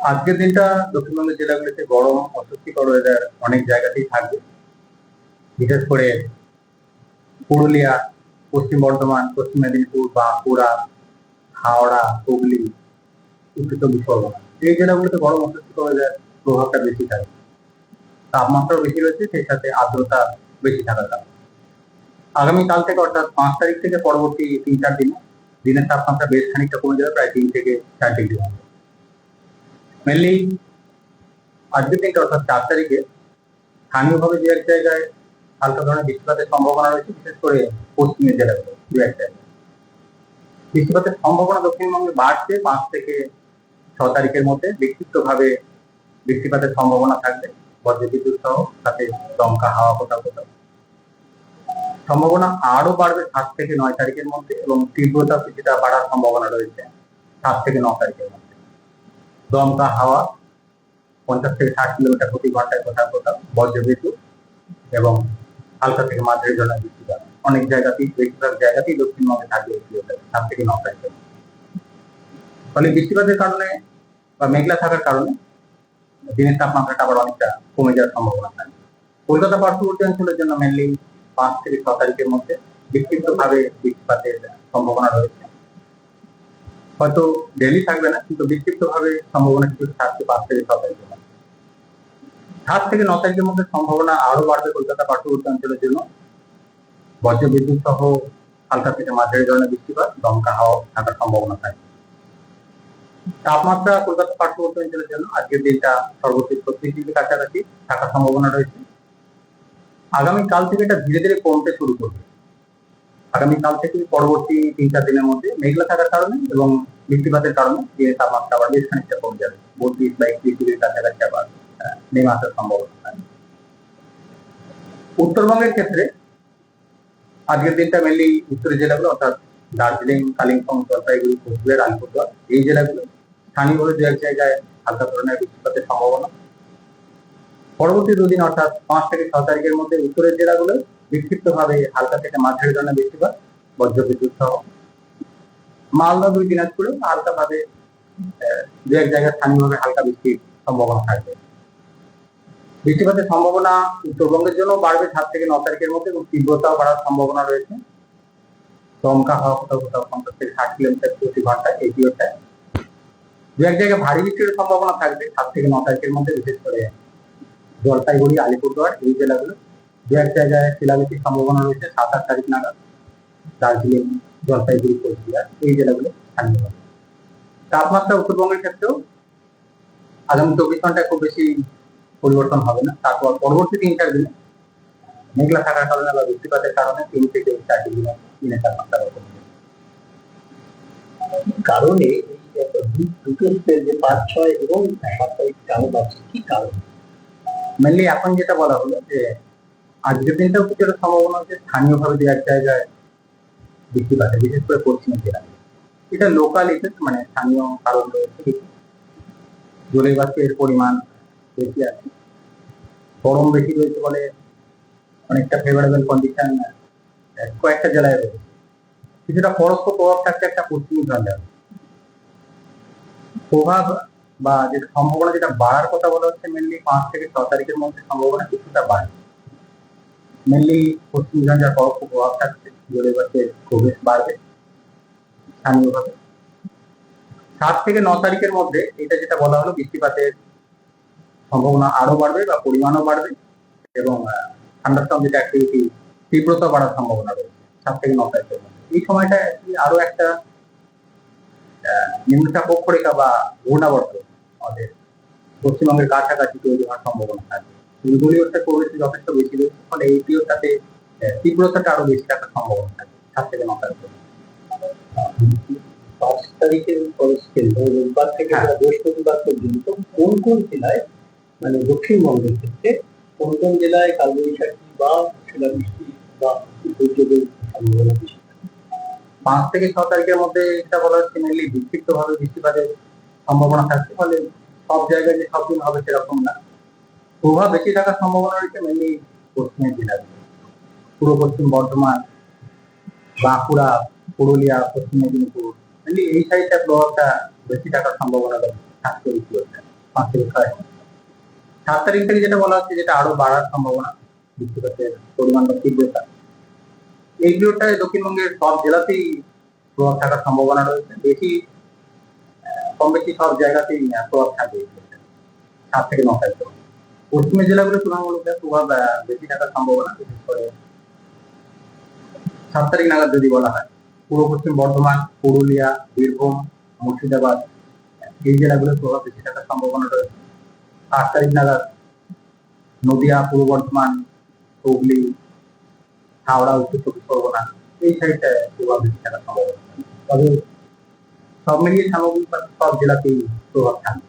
আজকের দিনটা দক্ষিণবঙ্গের জেলাগুলিতে গরম অস্বস্তিকর ওয়েদার অনেক জায়গাতেই থাকবে। বিশেষ করে পুরুলিয়া, পশ্চিম বর্ধমান, পশ্চিম মেদিনীপুর, বাঁকুড়া, হাওড়া, হুগলি, উত্তর চব্বিশ পরগনা, এই জেলাগুলিতে গরম অস্বস্তিকর ওয়েদার প্রভাবটা বেশি থাকে। তাপমাত্রা বেশি রয়েছে, সেই সাথে আর্দ্রতা বেশি থাকার কারণে আগামীকাল থেকে অর্থাৎ 5 তারিখ থেকে পরবর্তী 3-4 দিনে দিনের তাপমাত্রা বেশ খানিকটা কমে যাবে, প্রায় 3 থেকে 4 ডিগ্রি মতো। মেনলি আজকের দিনটা অর্থাৎ 4 তারিখে স্থানীয়ভাবে দু এক জায়গায় হালকা ধরনের বৃষ্টিপাতের সম্ভাবনা রয়েছে, বিশেষ করে পশ্চিমের জেলাগুলো দু এক জায়গায় বৃষ্টিপাতের সম্ভাবনা দক্ষিণবঙ্গে বাড়ছে। 5 থেকে 6 তারিখের মধ্যে বিক্ষিপ্তভাবে বৃষ্টিপাতের সম্ভাবনা থাকবে, বজ্রবিদ্যুৎ সহ, সাথে দমকা হাওয়া কোথাও কোথাও। সম্ভাবনা আরো বাড়বে 7 থেকে 9 তারিখের মধ্যে, এবং তীব্রতা কিছুটা বাড়ার সম্ভাবনা রয়েছে 7 থেকে 9 তারিখের মধ্যে। দমকা হাওয়া 50 থেকে 60 কিলোমিটার প্রতি ঘন্টায় কোথাও কোথাও, বজ্রবিদ্যুৎ এবং হালকা থেকে মাঝারি ধরনের বৃষ্টিপাত অনেক জায়গাতেই, বেশিরভাগ জায়গাতেই দক্ষিণবঙ্গে থাকবে 7 থেকে 9 তারিখের। ফলে বৃষ্টিপাতের কারণে বা মেঘলা থাকার কারণে দিনের তাপমাত্রাটা আবার অনেকটা কমে যাওয়ার সম্ভাবনা থাকে। কলকাতা পার্শ্ববর্তী অঞ্চলের জন্য মেনলি 5 থেকে 6 তারিখের মধ্যে বিক্ষিপ্তভাবে বৃষ্টিপাতের সম্ভাবনা রয়েছে। হয়তো ডেলি থাকবে না, কিন্তু বিক্ষিপ্তভাবে সম্ভাবনা কিছু থাকছে 5 থেকে 6 তারিখের মধ্যে। 7 থেকে 9 তারিখের মধ্যে সম্ভাবনা আরো বাড়বে কলকাতা পার্শ্ববর্তী অঞ্চলের জন্য। বজ্রবিদ্যুৎ সহ হালকা থেকে মাঝারি ধরনের বৃষ্টিপাত, দমকা হাওয়া থাকার সম্ভাবনা থাকে। তাপমাত্রা কলকাতা পার্শ্ববর্তী অঞ্চলের জন্য আজকের দিনটা সর্বোচ্চ 36 ডিগ্রি কাছাকাছি থাকার সম্ভাবনা রয়েছে। আগামীকাল থেকে এটা ধীরে ধীরে কমতে শুরু করবে। আগামীকাল থেকে পরবর্তী 3-4 দিনের মধ্যে মেঘলা থাকার কারণে এবং বৃষ্টিপাতের কারণে দিনের তাপমাত্রা আবার বেশ খানিকটা কমে যাবে, 32 বা 31 ডিগ্রির কাছাকাছি আবার নেমে আসার সম্ভাবনা থাকে। উত্তরবঙ্গের ক্ষেত্রে আজকের দিনটা মেনলি উত্তরের জেলাগুলো অর্থাৎ দার্জিলিং, কালিম্পং, জলপাইগুড়ি, কোচবিহার, আলিপুরদুয়ার, এই জেলাগুলো স্থানীয়ভাবে দু এক জায়গায় হালকা ধরনের বৃষ্টিপাতের সম্ভাবনা। পরবর্তী দুদিন অর্থাৎ 5 থেকে 6 তারিখের মধ্যে উত্তরের জেলাগুলো বিক্ষিপ্তভাবে হালকা থেকে মাঝারি ধরনের বৃষ্টিপাত, বজ্রবিদ্যুৎ সহ। মালদা, 2 দিনাজপুরে হালকাভাবে দু এক জায়গায় স্থানীয়ভাবে হালকা বৃষ্টির সম্ভাবনা থাকবে। বৃষ্টিপাতের সম্ভাবনা উত্তরবঙ্গের জন্য বাড়বে 7 থেকে 9 তারিখের মধ্যে, এবং তীব্রতাও বাড়ার সম্ভাবনা রয়েছে। দমকা হাওয়া কোথাও কোথাও 50 থেকে 60 কিলোমিটার প্রতি ঘন্টায়, এই পিরিয়ডটায় দু এক জায়গায় ভারী বৃষ্টির সম্ভাবনা থাকবে 7 থেকে 9 তারিখের মধ্যে, বিশেষ করে জলপাইগুড়ি, আলিপুরদুয়ার, এই জেলাগুলো দু এক জায়গায় শিলাবৃষ্টির সম্ভাবনা রয়েছে 7-8 তারিখ নাগাদ। দার্জিলিং, জলপাইগুড়ি, কোচবিহার, এই জেলাগুলো স্থানীয়। তাপমাত্রা উত্তরবঙ্গের ক্ষেত্রেও আগামী 24 ঘন্টায় খুব বেশি পরিবর্তন হবে না। তারপর পরবর্তী 3-4 দিনে মেঘলা থাকার কারণে বা বৃষ্টিপাতের কারণে 3 থেকে 4 ডিগ্রি দিনের তাপমাত্রা কমে যাবে। কারণে দুটো যে 5, 6 এবং 7 তারিখ আরো বাড়ছে, কি কারণ? মেনলি এখন যেটা বলা হলো যে আজকের দিনটাও কিছুটা সম্ভাবনা হচ্ছে স্থানীয়ভাবে দু এক জায়গায় বৃষ্টিপাতে, বিশেষ করে পশ্চিমের জেলায়। এটা লোকাল ইফেক্ট, মানে স্থানীয় কারণ রয়েছে। জলীয় বাষ্পের পরিমাণ বেশি আছে, গরম বেশি রয়েছে বলে অনেকটা ফেভারেবল কন্ডিশন কয়েকটা জেলায় রয়েছে। কিছুটা পরোক্ষ প্রভাব থাকছে একটা পশ্চিমী ঝঞ্ঝার প্রভাব বা যে সম্ভাবনা, যেটা বাড়ার কথা বলা হচ্ছে মেনলি 5 থেকে 6 তারিখের মধ্যে সম্ভাবনা কিছুটা বাড়ে। মেনলি পশ্চিম ঝঞ্ঝার পরোক্ষ প্রভাব থাকছে, জলীয় বাষ্পের প্রবেশ বাড়বে স্থানীয়ভাবে। 7 থেকে 9 তারিখের মধ্যে এটা যেটা বলা হলো, বৃষ্টিপাতের সম্ভাবনা আরো বাড়বে বা পরিমাণও বাড়বে, এবং থান্ডারস্টর্ম যেটা অ্যাক্টিভিটি তীব্রতা বাড়ার সম্ভাবনা রয়েছে 7 থেকে 9 তারিখের মধ্যে। এই সময়টা আরো একটা নিম্নচাপ অক্ষরেখা বা ঘূর্ণাবর্ত আমাদের পশ্চিমবঙ্গের কাছাকাছি তৈরি হওয়ার সম্ভাবনা থাকে। জলীয়টা প্রবেশ যথেষ্ট বেশি রয়েছে, ফলে এই পিরিয়ডটাতে তীব্রতাটা আরো বেশি থাকার সম্ভাবনা থাকে 7 থেকে 9 তারিখের। 5 তারিখের রোববার থেকে বৃহস্পতিবার পর্যন্ত কোন কোন জেলায়, মানে দক্ষিণবঙ্গের ক্ষেত্রে কোন কোন জেলায় কালবৈশাখী বা শিলাবৃষ্টি বা দুর্যোগের সম্ভাবনা বেশি? 5 থেকে 6 তারিখের মধ্যে যেটা বলা হচ্ছে মেনলি বিক্ষিপ্তভাবে বৃষ্টিপাতের সম্ভাবনা থাকছে, ফলে সব জায়গায় যে সব দিন হবে সেরকম না। প্রভাব বেশি থাকার সম্ভাবনা রয়েছে মেনলি পশ্চিমের জেলাগুলো, পূর্ব পশ্চিম বর্ধমান, বাঁকুড়া, পুরুলিয়া, পশ্চিম মেদিনীপুর, মেনলি এই সাইডটা প্রভাবটা বেশি থাকার সম্ভাবনা থাকছে এই পিরিয়ডটা। 5 থেকে 6। 7 তারিখ থেকে যেটা বলা হচ্ছে, যেটা আরো বাড়ার সম্ভাবনা, বৃষ্টিপাতের পরিমাণ বা তীব্রতা, এইগুলোটায় দক্ষিণবঙ্গের সব জেলাতেই প্রভাব থাকার সম্ভাবনা রয়েছে। কম বেশি সব জায়গাতেই প্রভাব থাকবে 7 থেকে 9 তারিখ। পশ্চিমের জেলাগুলো তুলনামূলক প্রভাব বেশি থাকার সম্ভাবনা, বিশেষ করে 7 তারিখ নাগাদ যদি বলা হয়, পূর্ব পশ্চিম বর্ধমান, পুরুলিয়া, বীরভূম, মুর্শিদাবাদ, এই জেলাগুলোর প্রভাব বেশি থাকার সম্ভাবনা রয়েছে। 8 তারিখ নাগাদ নদিয়া, পূর্ব বর্ধমান, হুগলি, হাওড়া, উত্তর চব্বিশ পরগনা, এই সাইডটায় প্রভাব বেশি থাকার সম্ভাবনা। তবে সব মিলিয়ে সামগ্রিকভাবে সব জেলাতেই প্রভাব থাকবে।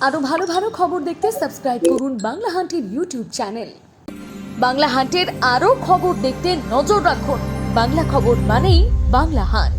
আরো ভালো ভালো খবর দেখতে সাবস্ক্রাইব করুন বাংলা হান্টের ইউটিউব চ্যানেল। বাংলা হান্টের আরো খবর দেখতে নজর রাখুন। বাংলা খবর মানেই বাংলা হান্ট।